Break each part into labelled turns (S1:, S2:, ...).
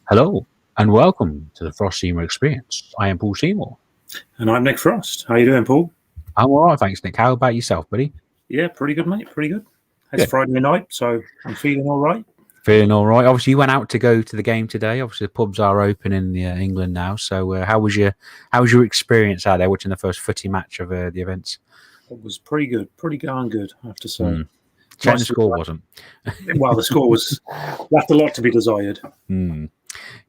S1: Hello and welcome to the Frost Seymour Experience. I am Paul Seymour.
S2: And I'm Nik Frost. How you doing, Paul?
S1: I'm all right, thanks, Nick. How about yourself, buddy?
S2: Yeah, pretty good, mate. Pretty good. It's
S1: Good.
S2: Friday night, so I'm feeling all right.
S1: Feeling all right. Obviously, you went out to go to the game today. Obviously, the pubs are open in England now. So, how was your experience out there watching the first footy match of the events?
S2: It was pretty good, pretty darn good, I have to say.
S1: The score wasn't.
S2: Well, the score was left a lot to be desired.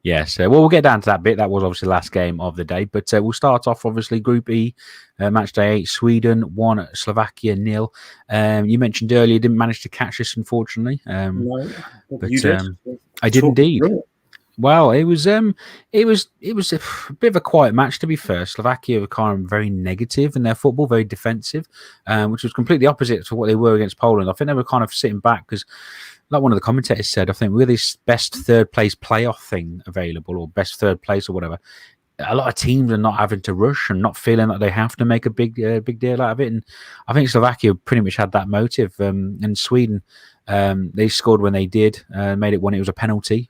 S1: Yes. Well, we'll get down to that bit. That was obviously the last game of the day. But we'll start off, obviously, Group E, Matchday 8, Sweden 1, Slovakia 0. You mentioned earlier you didn't manage to catch this, unfortunately.
S2: No,
S1: but
S2: you did.
S1: I did indeed. Well, it was a bit of a quiet match, to be fair. Slovakia were kind of very negative in their football, very defensive, which was completely opposite to what they were against Poland. I think they were kind of sitting back because, like one of the commentators said, I think with this best third place playoff thing available, or best third place or whatever, a lot of teams are not having to rush and not feeling that they have to make a big deal out of it. And I think Slovakia pretty much had that motive. And Sweden, they scored when they did, made it when it was a penalty,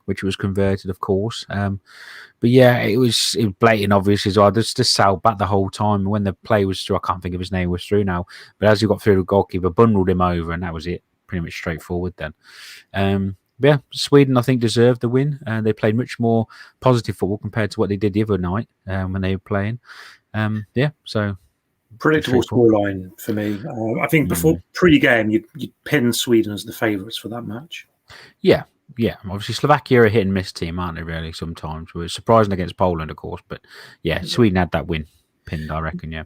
S1: which was converted, of course. But yeah, it was blatant, obviously, as well. Just Sal back the whole time. When the play was through, I can't think of his name, was through now. But as he got through, the goalkeeper bundled him over, and that was it. Pretty much straightforward then. Yeah, Sweden, I think, deserved the win. They played much more positive football compared to what they did the other night when they were playing. Yeah, so
S2: predictable scoreline for me. I think before pre-game, you'd pin Sweden as the favourites for that match.
S1: Yeah. Obviously, Slovakia are a hit and miss team, aren't they? Really, sometimes we're surprising against Poland, of course, but yeah, Sweden had that win pinned, I reckon. Yeah.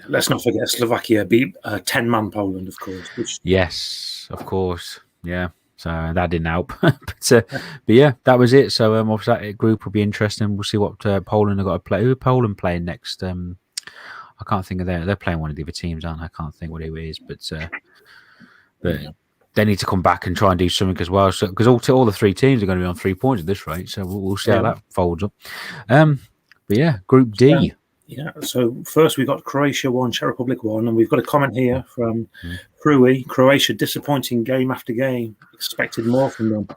S2: Let's not forget Slovakia beat 10-man Poland, of course.
S1: Yes, of course. Yeah. So that didn't help, but yeah, that was it. So obviously that group will be interesting. We'll see what Poland have got to play. Who are Poland playing next? I can't think of they're playing one of the other teams, aren't they? I can't think what it is, but they need to come back and try and do something as well. So because all the three teams are going to be on 3 points at this rate, so we'll see how that folds up. But yeah, Group D.
S2: Yeah, so first we got Croatia 1, Czech Republic 1, and we've got a comment here from Frui. Croatia disappointing game after game. Expected more from them.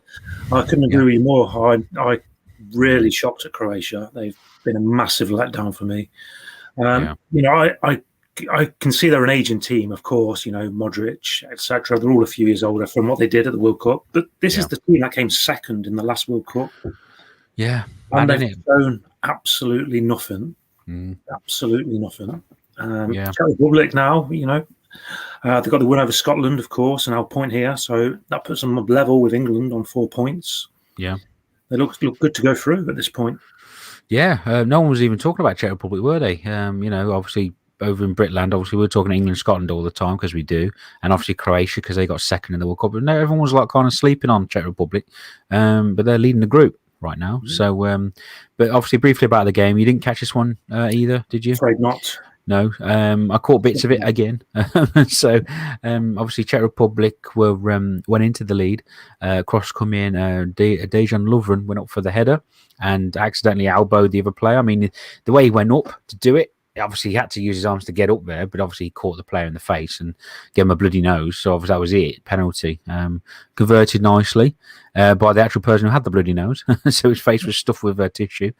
S2: I couldn't agree with you more. I really shocked at Croatia. They've been a massive letdown for me. You know, I can see they're an aging team, of course. You know, Modric, etc. They're all a few years older from what they did at the World Cup. But this is the team that came second in the last World Cup.
S1: Yeah,
S2: and they've shown absolutely nothing. Absolutely nothing. Czech Republic now, you know, they've got the win over Scotland, of course, and our point here, so that puts them level with England on 4 points.
S1: Yeah,
S2: they look good to go through at this point.
S1: Yeah, no one was even talking about Czech Republic, were they? You know, obviously over in Britland, obviously we're talking England, Scotland all the time because we do, and obviously Croatia because they got second in the World Cup. But no, everyone was like kind of sleeping on Czech Republic, but they're leading the group right now. So, but obviously briefly about the game, you didn't catch this one either, did you?
S2: Afraid not.
S1: No, I caught bits of it again. So, obviously Czech Republic went into the lead. Cross come in, Dejan Lovren went up for the header and accidentally elbowed the other player. I mean, the way he went up to do it, obviously he had to use his arms to get up there, but obviously he caught the player in the face and gave him a bloody nose. So obviously that was it, penalty. Converted nicely by the actual person who had the bloody nose. So his face was stuffed with tissue.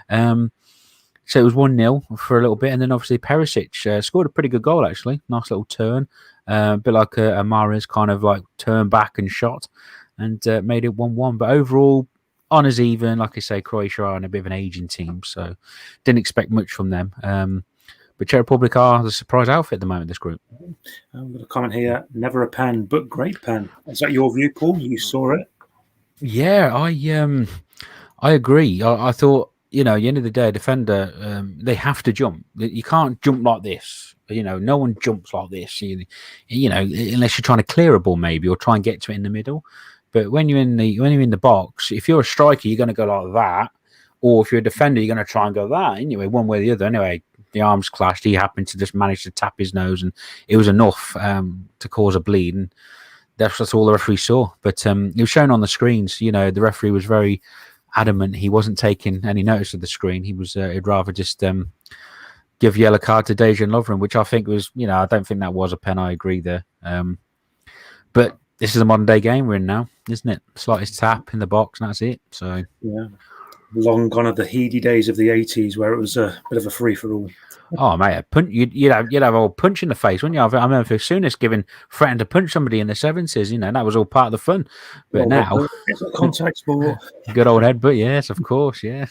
S1: So it was 1-0 for a little bit. And then obviously Perisic scored a pretty good goal, actually. Nice little turn. A bit like a Mahrez kind of like turned back and shot and made it 1-1. But overall, honours even. Like I say, Croatia are on a bit of an aging team, so didn't expect much from them. But Czech Republic are the surprise outfit at the moment, this group.
S2: I've got a comment here. Never a pen, but great pen. Is that your view, Paul? You saw it?
S1: Yeah, I agree. I thought, you know, at the end of the day, a defender, they have to jump. You can't jump like this. You know, no one jumps like this. You know, unless you're trying to clear a ball maybe or try and get to it in the middle. But when you're in the box, if you're a striker, you're going to go like that. Or if you're a defender, you're going to try and go that. Anyway, one way or the other. Anyway, the arms clashed. He happened to just manage to tap his nose, and it was enough to cause a bleed. And that's all the referee saw. But it was shown on the screens. You know, the referee was very adamant. He wasn't taking any notice of the screen. He was he'd rather just give yellow card to Dejan Lovren, which I think was, you know, I don't think that was a pen. I agree there. But this is a modern day game we're in now, isn't it? Slightest tap in the box, and that's it. So
S2: yeah, long gone are the heady days of the 80s where it was a bit of a free for all.
S1: oh mate, you'd have a punch in the face, wouldn't you? I remember Souness threatened to punch somebody in the 70s. You know, and that was all part of the fun. But now
S2: it's a contact sport.
S1: Good old headbutt, yes, of course, yeah.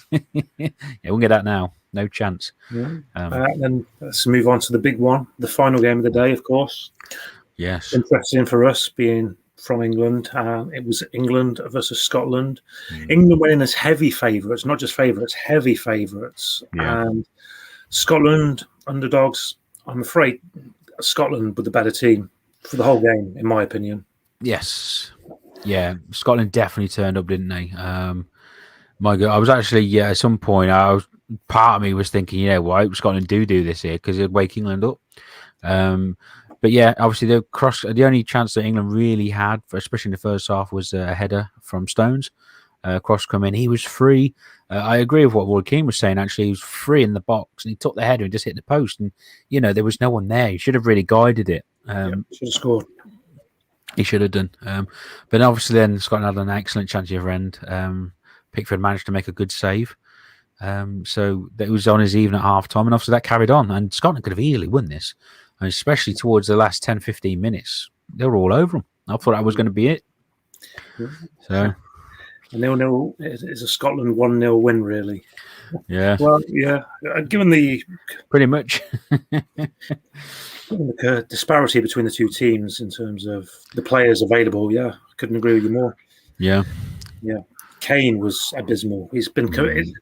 S1: Yeah, we'll get that now. No chance.
S2: Yeah. Then let's move on to the big one, the final game of the day, of course.
S1: Yes.
S2: Interesting for us being from England. It was England versus Scotland. England went in as heavy favourites, not just favourites, heavy favourites.
S1: Yeah.
S2: And Scotland, underdogs. I'm afraid Scotland were the better team for the whole game, in my opinion.
S1: Yes. Yeah, Scotland definitely turned up, didn't they? My God, I was actually at some point. Part of me was thinking, I hope Scotland do this here because it'd wake England up. But yeah, obviously the only chance that England really had, especially in the first half, was a header from Stones. Cross come in, he was free. I agree with what Roy Keane was saying. Actually, he was free in the box and he took the header and just hit the post. And there was no one there. He should have really guided it.
S2: Should have scored.
S1: He should have done. But obviously then Scotland had an excellent chance at the other end. Pickford managed to make a good save. So it was on his even at half time. And obviously that carried on. And Scotland could have easily won this. And especially towards the last 10, 15 minutes. They were all over them. I thought that was going to be it. So...
S2: A 0-0 is a Scotland 1-0 win, really.
S1: Yeah.
S2: Well, yeah. Given the
S1: pretty much
S2: given the disparity between the two teams in terms of the players available, yeah, I couldn't agree with you more.
S1: Yeah.
S2: Yeah. Kane was abysmal. He's been.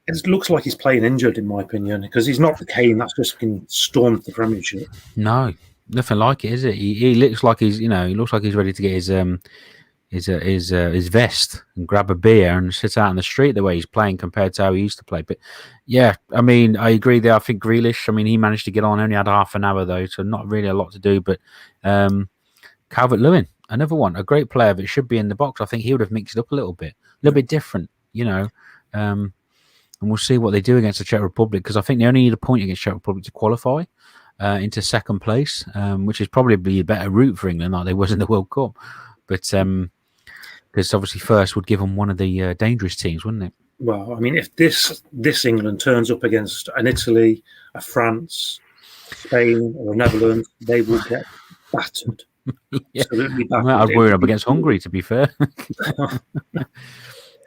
S2: It looks like he's playing injured, in my opinion, because he's not the Kane that's just been stormed the Premiership.
S1: No, nothing like it, is it? He looks like he's. He looks like he's ready to get his vest and grab a beer and sit out in the street the way he's playing compared to how he used to play. But yeah, I mean, I agree there. I think Grealish, he managed to get on, only had half an hour though, so not really a lot to do. But Calvert-Lewin, another one, a great player that should be in the box. I think he would have mixed it up a little bit different, and we'll see what they do against the Czech Republic, because I think they only need a point against Czech Republic to qualify into second place, which is probably a better route for England like they was in the World Cup. But because obviously first would give them one of the dangerous teams, wouldn't it?
S2: Well, I mean, if this England turns up against an Italy, a France, Spain, or a Netherlands, they will get battered.
S1: Yeah. Absolutely battered. I'd worry up against Hungary, to be fair.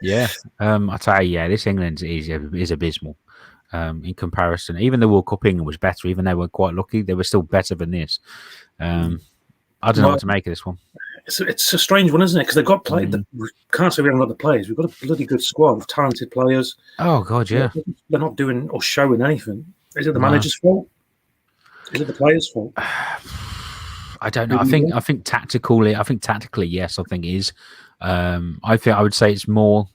S1: Yeah, I tell you, this England is abysmal in comparison. Even the World Cup England was better. Even they were quite lucky, they were still better than this. I don't know what to make of this one.
S2: It's a strange one, isn't it? Because they've got we can't say we haven't got the players. We've got a bloody good squad of talented players.
S1: Oh God, yeah.
S2: They're not doing or showing anything. Is it the manager's fault? Is it the players' fault?
S1: I don't know. I think tactically, yes. I think it is. I would say it's more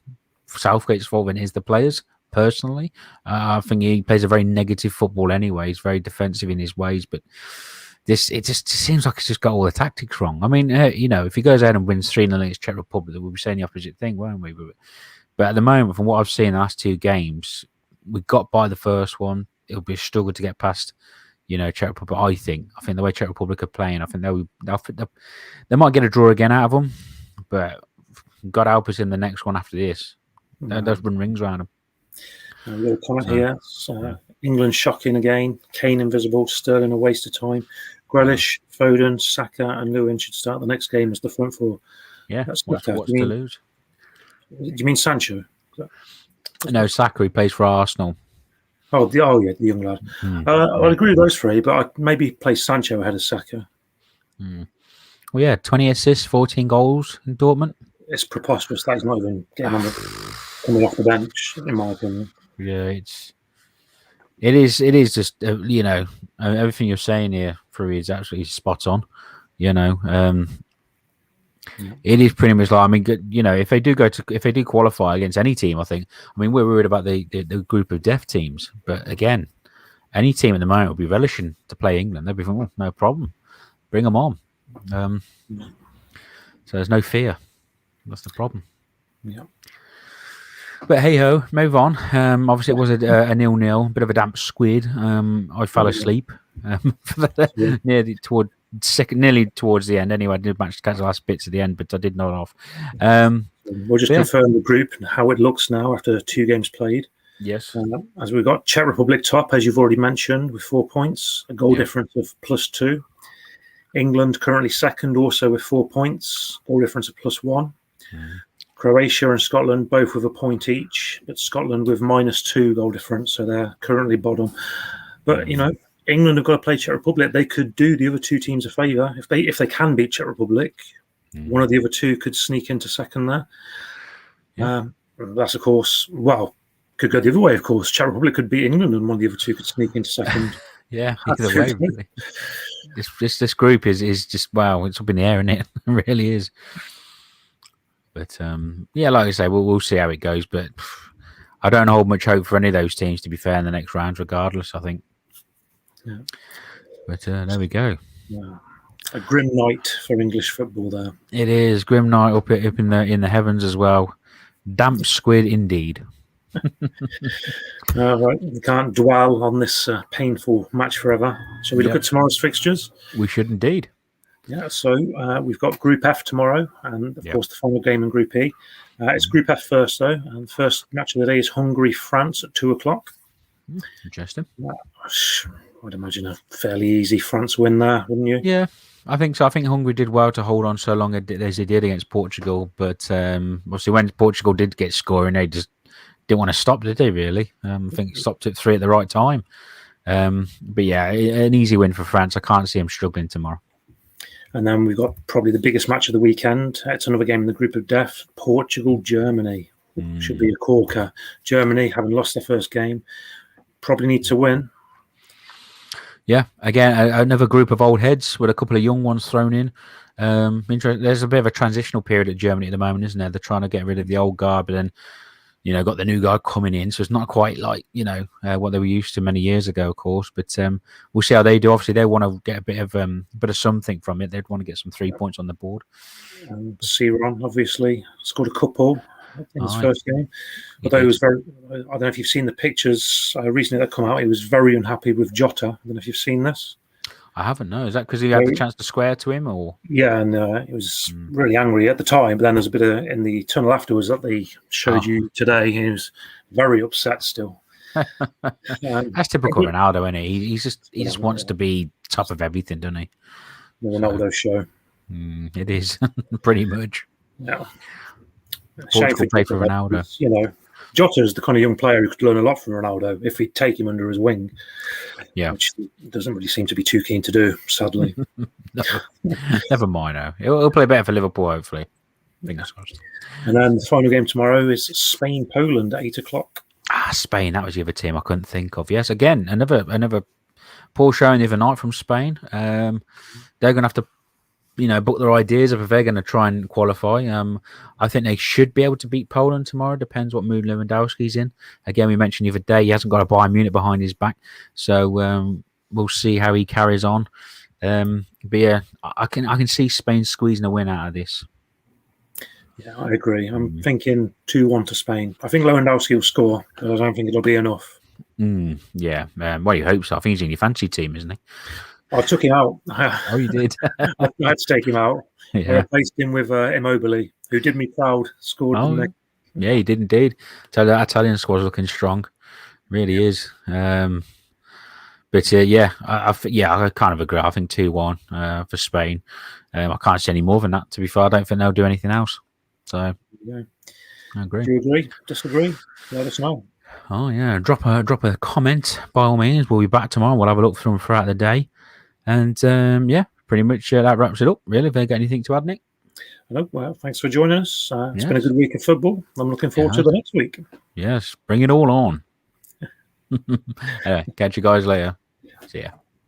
S1: Southgate's fault than it is the players. Personally, I think he plays a very negative football anyway. He's very defensive in his ways, but. It just seems like it's just got all the tactics wrong. I mean, if he goes out and wins 3-0 against Czech Republic, we'll be saying the opposite thing, won't we? But at the moment, from what I've seen in the last two games, we got by the first one. It'll be a struggle to get past, Czech Republic. I think the way Czech Republic are playing, I think they might get a draw again out of them. But God help us in the next one after this. Those run rings around them.
S2: A little comment here. England shocking again. Kane invisible. Sterling a waste of time. Grealish, Foden, Saka, and Lewin should start the next game as the front four.
S1: Yeah, that's what's to lose.
S2: Do you mean Sancho?
S1: No, Saka. He plays for Arsenal.
S2: Oh, the young lad. I'd agree with those three, but I'd maybe play Sancho ahead of Saka.
S1: Well, yeah, 20 assists, 14 goals in Dortmund.
S2: It's preposterous. That's not even coming off the bench, in my opinion.
S1: Yeah, it is just everything you're saying here, Free, is absolutely spot on. It is pretty much like, if they do qualify against any team, we're worried about the group of deaf teams, but again, any team at the moment will be relishing to play England. They'll be thinking, well, no problem, bring them on. So there's no fear. That's the problem.
S2: Yeah.
S1: But hey ho, move on. Obviously, it was a 0-0, bit of a damp squid. I fell asleep nearly towards the end. Anyway, I did manage to catch the last bits at the end, but I did nod off.
S2: We'll just confirm the group and how it looks now after 2 games played.
S1: Yes.
S2: As we've got Czech Republic top, as you've already mentioned, with 4 points, a goal difference of +2. England currently second, also with 4 points, goal difference of +1. Croatia and Scotland both with a point each, but Scotland with -2 goal difference, so they're currently bottom. But England have got to play Czech Republic. They could do the other 2 teams a favour if they can beat Czech Republic. One of the other 2 could sneak into second there. That's of course could go the other way. Of course, Czech Republic could beat England, and one of the other 2 could sneak into second.
S1: Either way, really. This group is just it's up in the air, isn't it? It really is. But like I say, we'll see how it goes. But I don't hold much hope for any of those teams, to be fair, in the next round, regardless. I think. Yeah. But there we go.
S2: Yeah. A grim night for English football there.
S1: It is grim night up in the heavens as well. Damp squid indeed.
S2: Right. We can't dwell on this painful match forever. Shall we look at tomorrow's fixtures?
S1: We should indeed.
S2: Yeah, so we've got Group F tomorrow, and of course the final game in Group E. It's Group F first, though, and the first match of the day is Hungary-France at 2:00.
S1: Interesting.
S2: I'd imagine a fairly easy France win there, wouldn't you?
S1: Yeah, I think so. I think Hungary did well to hold on so long as they did against Portugal, but obviously when Portugal did get scoring, they just didn't want to stop, did they, really? I think stopped at 3 at the right time. But yeah, an easy win for France. I can't see them struggling tomorrow.
S2: And then we've got probably the biggest match of the weekend. It's another game in the group of death. Portugal-Germany. Should be a corker. Germany, having lost their first game, probably need to win.
S1: Yeah, again, another group of old heads with a couple of young ones thrown in. There's a bit of a transitional period at Germany at the moment, isn't there? They're trying to get rid of the old guard, but then got the new guy coming in, so it's not quite like what they were used to many years ago, of course. But we'll see how they do. Obviously, they want to get a bit of something from it. They'd want to get some 3 points on the board.
S2: Siron obviously scored a couple in his first game, although he was very. I don't know if you've seen the pictures recently that come out. He was very unhappy with Jota. I don't know if you've seen this.
S1: I haven't. No, is that because he had the chance to square to him, or?
S2: Yeah, and he was really angry at the time. But then there's a bit of in the tunnel afterwards that they showed you today. He was very upset still.
S1: That's typical Ronaldo, isn't he? He just wants to be top of everything, doesn't he?
S2: The Ronaldo show.
S1: It is pretty much.
S2: Yeah.
S1: Portugal play for Ronaldo.
S2: Jota is the kind of young player who could learn a lot from Ronaldo if he'd take him under his wing.
S1: Yeah,
S2: which he doesn't really seem to be too keen to do, sadly.
S1: Never mind. No. He'll play better for Liverpool, hopefully. Fingers crossed.
S2: And then the final game tomorrow is Spain-Poland at 8:00.
S1: Spain. That was the other team I couldn't think of. Yes, again, another poor showing the other night from Spain. They're going to have to book their ideas if they're going to try and qualify. I think they should be able to beat Poland tomorrow. Depends what mood Lewandowski's in. Again, we mentioned the other day he hasn't got a Bayern Munich behind his back, so we'll see how he carries on. But yeah, I can see Spain squeezing a win out of this.
S2: Yeah, I agree. I'm thinking 2-1 to Spain. I think Lewandowski will score, but I don't think it'll be enough.
S1: Yeah, well, you hope so. I think he's in your fancy team, isn't he?
S2: I took him out.
S1: Oh, you did?
S2: I had to take him out.
S1: Yeah.
S2: I replaced him with Immobile, who did me proud. Scored.
S1: Yeah, he did indeed. So that Italian squad's looking strong. Really is. But I kind of agree. I think 2-1 for Spain. I can't see any more than that, to be fair. I don't think they'll do anything else. So,
S2: yeah.
S1: I agree.
S2: Do you agree? Disagree? Let us know.
S1: Oh, yeah. Drop a comment, by all means. We'll be back tomorrow. We'll have a look through them throughout the day. And, pretty much that wraps it up, really. If they got anything to add, Nick?
S2: Hello. Well, thanks for joining us. It's been a good week of football. I'm looking forward to the next week.
S1: Yes. Bring it all on. Catch you guys later. See ya.